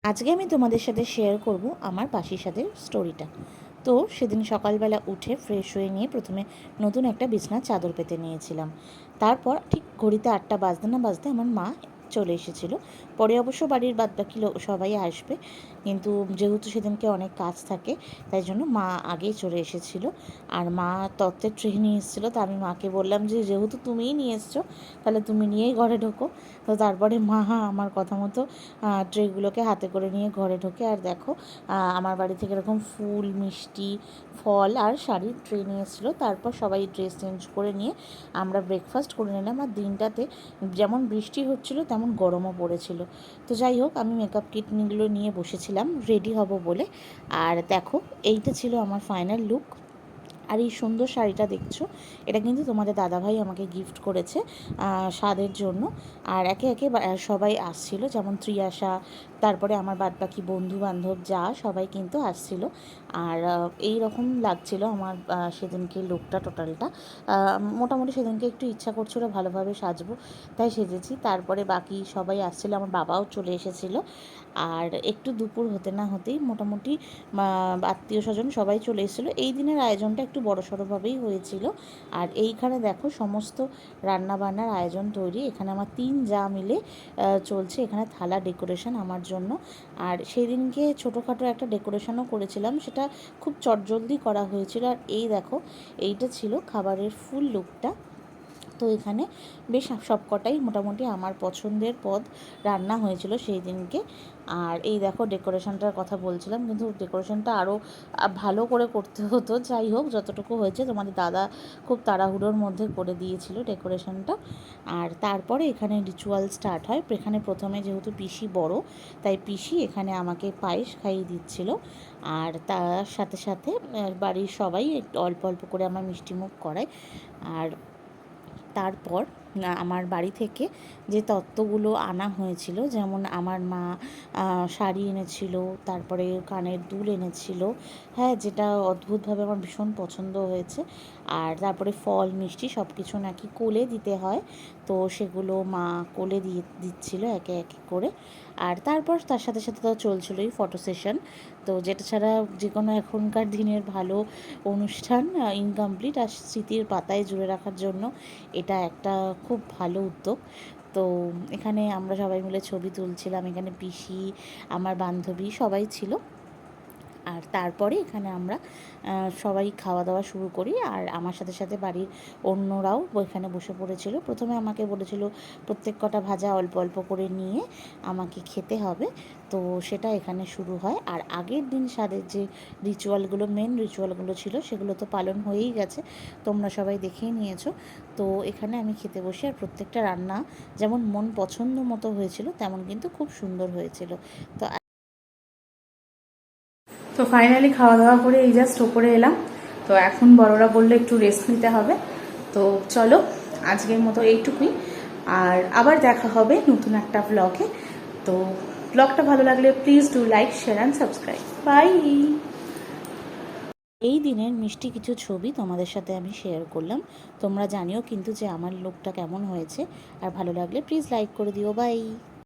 আজকে আমি তোমাদের সাথে শেয়ার করব আমার বাসির সাথে স্টোরিটা। তো সেদিন সকালবেলা উঠে ফ্রেশ হয়ে নিয়ে প্রথমে নতুন একটা বিছনার চাদর পেতে নিয়েছিলাম। তারপর ঠিক ঘড়িতে 8টা বাজতে না বাজতে আমার মা চলে এসেছিল। পরে অবশ্য বাড়ির বাদবাকি সবাই আসবে, কিন্তু যেহেতু সেদিনকে অনেক কাজ থাকে তাই জন্য মা আগেই চলে এসেছিল। আর মা তত্ত্বের ট্রে নিয়ে এসেছিলো, তো আমি মাকে বললাম যে যেহেতু তুমিই নিয়ে এসছো তাহলে তুমি নিয়েই ঘরে ঢোকো। তো তারপরে মা আমার কথা মতো ট্রেগুলোকে হাতে করে নিয়ে ঘরে ঢোকে। আর দেখো আমার বাড়ি থেকে এরকম ফুল, মিষ্টি, ফল আর শাড়ির ট্রে নিয়ে এসেছিলো। তারপর সবাই ড্রেস চেঞ্জ করে নিয়ে আমরা ব্রেকফাস্ট করে নিলাম। আর দিনটাতে যেমন বৃষ্টি হচ্ছিলো তেমন গরমও পড়েছিল। তো যাই হোক, আমি মেকআপ কিটগুলো নিয়ে বসেছিলাম রেডি হব বলে। আর দেখো, এইটা ছিল আমার ফাইনাল লুক। আর এই সুন্দর শাড়িটা দেখছো, এটা কিন্তু তোমাদের দাদাভাই আমাকে গিফট করেছে স্বাদের জন্য। আর একে একে সবাই আসছিল, যেমন ত্রিয়াশা, তারপরে আমার বাদবাকি বন্ধু বান্ধব যা সবাই কিন্তু আসছিল। আর এই রকম লাগছিল আমার সেদিনকে লুকটা টোটালটা। মোটামুটি সেদিনকে একটু ইচ্ছা করছিল ভালোভাবে সাজবো, তাই সেজেছি। তারপরে বাকি সবাই আসছিল, আমার বাবাও চলে এসেছিলো। আর একটু দুপুর হতে না হতেই মোটামুটি আত্মীয় স্বজন সবাই চলে এসেছিলো। এই দিনের আয়োজনটা একটু বড়সড়ভাবেই হয়েছিল। আর এইখানে দেখো সমস্ত রান্নাবান্নার আয়োজন তৈরি। এখানে আমার 3 যা মিলে চলছে এখানে থালা ডেকোরেশন আমার জন্য। আর সেই দিনকে ছোটোখাটো একটা ডেকোরেশনও করেছিলাম, সেটা খুব চটজলদি করা হয়েছিল। আর এই দেখো, এইটা ছিল খাবারের ফুল লুকটা। তো এখানে বেশ সবকটাই মোটামুটি আমার পছন্দের পদ রান্না হয়েছিল সেই দিনকে। আর এই দেখো ডেকোরেশনটার কথা বলছিলাম, কিন্তু ডেকোরেশনটা আরও ভালো করে করতে হতো। যাই হোক, যতটুকু হয়েছে তোমাদের দাদা খুব তাড়াহুড়োর মধ্যে করে দিয়েছিল ডেকোরেশনটা। আর তারপরে এখানে রিচুয়াল স্টার্ট হয়। এখানে প্রথমে যেহেতু পিসি বড়, তাই পিসি এখানে আমাকে পায়েস খাইয়ে দিচ্ছিল। আর তার সাথে সাথে বাড়ির সবাই একটু অল্প অল্প করে আমার মিষ্টিমুখ করায়। আর তারপর আমার বাড়ি থেকে যে তত্ত্বগুলো আনা হয়েছিল, যেমন আমার মা শাড়ি এনেছিল, তারপরে কানের দুল এনেছিল, হ্যাঁ, যেটা অদ্ভুতভাবে আমার ভীষণ পছন্দ হয়েছে। আর তারপরে ফল, মিষ্টি সব কিছু নাকি কোলে দিতে হয়, তো সেগুলো মা কোলে দিয়ে দিচ্ছিল একে একে করে। আর তারপর তার সাথে সাথে তো চলছিলোই ফটো সেশন, তো যেটা ছাড়া যে কোনো এখনকার দিনের ভালো অনুষ্ঠান ইনকমপ্লিট। আর স্মৃতির পাতায় জুড়ে রাখার জন্য এটা একটা খুব ভালো উদ্যোগ। তো এখানে আমরা সবাই মিলে ছবি তুলছিলাম, এখানে পিসি, আমার বান্ধবী সবাই ছিল। আর তারপরে এখানে আমরা সবাই খাওয়া দাওয়া শুরু করি। আর আমার সাথে সাথে বাড়ির অন্যরাও এখানে বসে পড়েছিল। প্রথমে আমাকে বলেছিল প্রত্যেক কটা ভাজা অল্প অল্প করে নিয়ে আমাকে খেতে হবে, তো সেটা এখানে শুরু হয়। আর আগের দিন স্বাদের যে রিচুয়ালগুলো, মেন রিচুয়ালগুলো ছিল, সেগুলো তো পালন হয়েই গেছে, তোমরা সবাই দেখেই নিয়েছো। তো এখানে আমি খেতে বসি। আর প্রত্যেকটা রান্না যেমন মন পছন্দ মতো হয়েছিল, তেমন কিন্তু খুব সুন্দর হয়েছিল। তো তো ফাইনালি খাওয়া দাওয়া করে এই জাস্ট ওপরে এলাম। তো এখন বড়রা বললে একটু রেস্ট নিতে হবে। তো চলো, আজকের মতো এইটুকুই। আর আবার দেখা হবে নতুন একটা ব্লগে। তো ব্লগটা ভালো লাগলে please do like, share and subscribe. Bye. এই দিনের মিষ্টি কিছু ছবি তোমাদের সাথে আমি শেয়ার করলাম। তোমরা জানিও কিন্তু যে আমার লুকটা কেমন হয়েছে। আর ভালো লাগলে প্লিজ লাইক করে দিও। বাই।